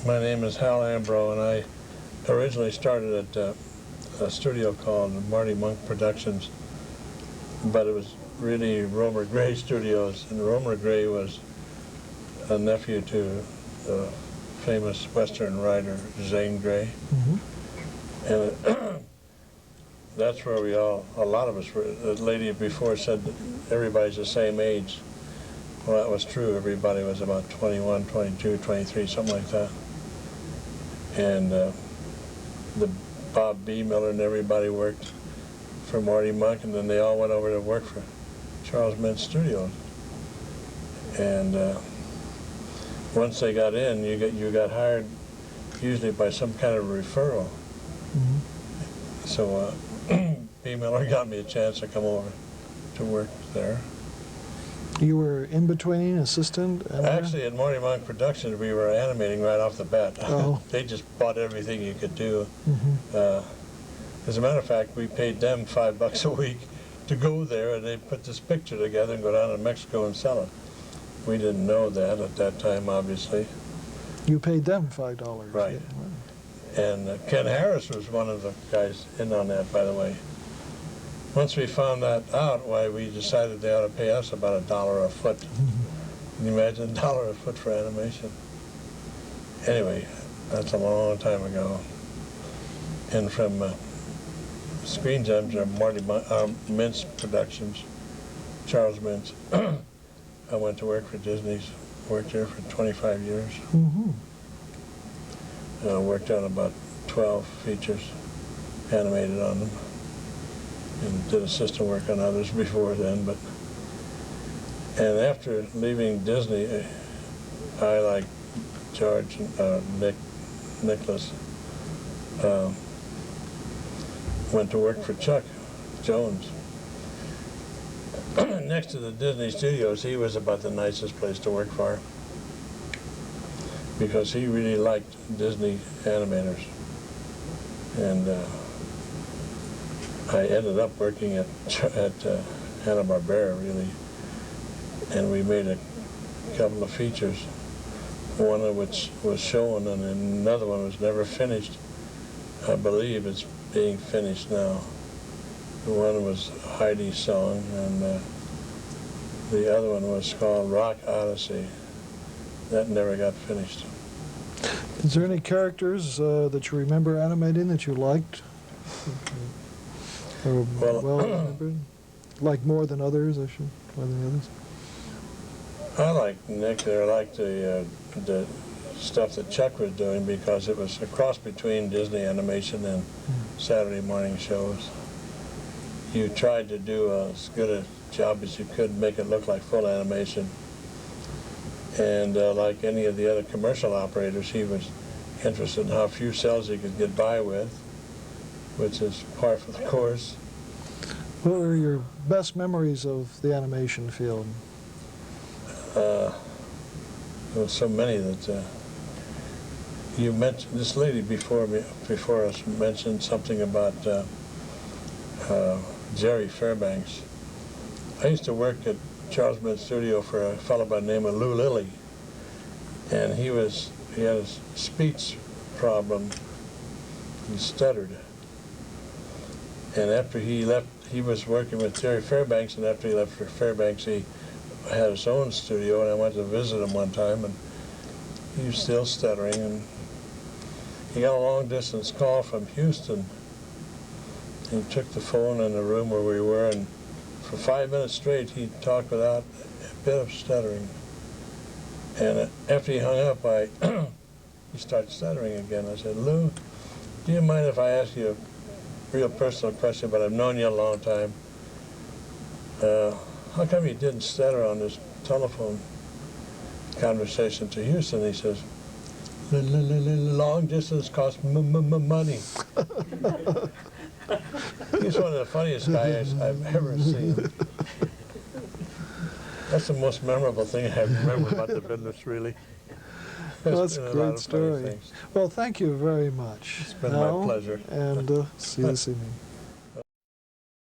My name is Hal Ambro, and I originally started at a studio called Marty Monk Productions, but it was really Romer Gray Studios, and Romer Gray was a nephew to the famous Western writer Zane Grey. And that's where we all, a lot of us were. The lady before said that everybody's the same age. Well, that was true. Everybody was about 21, 22, 23, something like that. And the Bob B. Miller and everybody worked for Marty Monk, and then they all went over to work for Charles Mintz Studios. And once they got in, you got hired usually by some kind of referral. So B. Miller got me a chance to come over to work there. You were in between assistant? Actually, at Marty Monk Productions, we were animating right off the bat. Oh. They just bought everything you could do. As a matter of fact, we paid them $5 a week to go there, and they put this picture together and go down to Mexico and sell it. We didn't know that at that time, obviously. You paid them $5? Right. Yeah. And Ken Harris was one of the guys in on that, by the way. Once we found that out, why, we decided they ought to pay us about $1 a foot. Can you imagine $1 a foot for animation? Anyway, that's a long time ago. And from Screen Gems or Marty Mintz Productions, Charles Mintz, I went to work for Disney's. Worked there for 25 years. Worked on about 12 features, animated on them, and did assistant work on others before then. And after leaving Disney, I, like George, Nicholas, went to work for Chuck Jones. Next to the Disney Studios, he was about the nicest place to work for, because he really liked Disney animators. And I ended up working at Hanna-Barbera, really, and we made a couple of features, one of which was shown and another one was never finished. I believe it's being finished now. The one was Heidi's song, and the other one was called Rock Odyssey. That never got finished. Is there any characters that you remember animating that you liked? Or well remembered? Like more than others, I should, more than others? I liked Nick there. I liked the stuff that Chuck was doing, because it was a cross between Disney animation and Saturday morning shows. You tried to do as good a job as you could, make it look like full animation. And like any of the other commercial operators, he was interested in how few cells he could get by with, which is par for the course. What were your best memories of the animation field? There were so many that you mentioned. This lady before us mentioned something about Jerry Fairbanks. I used to work at Charles Mintz Studio for a fellow by the name of Lou Lilly, and he had a speech problem. He stuttered, and after he left, he was working with Jerry Fairbanks, and after he left for Fairbanks, he had his own studio, and I went to visit him one time, and he was still stuttering, and he got a long-distance call from Houston. He took the phone in the room where we were, and for 5 minutes straight, he talked without a bit of stuttering. And after he hung up, he started stuttering again. I said, "Lou, do you mind if I ask you a real personal question, but I've known you a long time? How come you didn't stutter on this telephone conversation to Houston?" He says, "Long distance costs money." He's one of the funniest guys I've ever seen. That's the most memorable thing I remember about the business, really. Well, that's a great story. Well, thank you very much. It's been my pleasure. And see you this evening.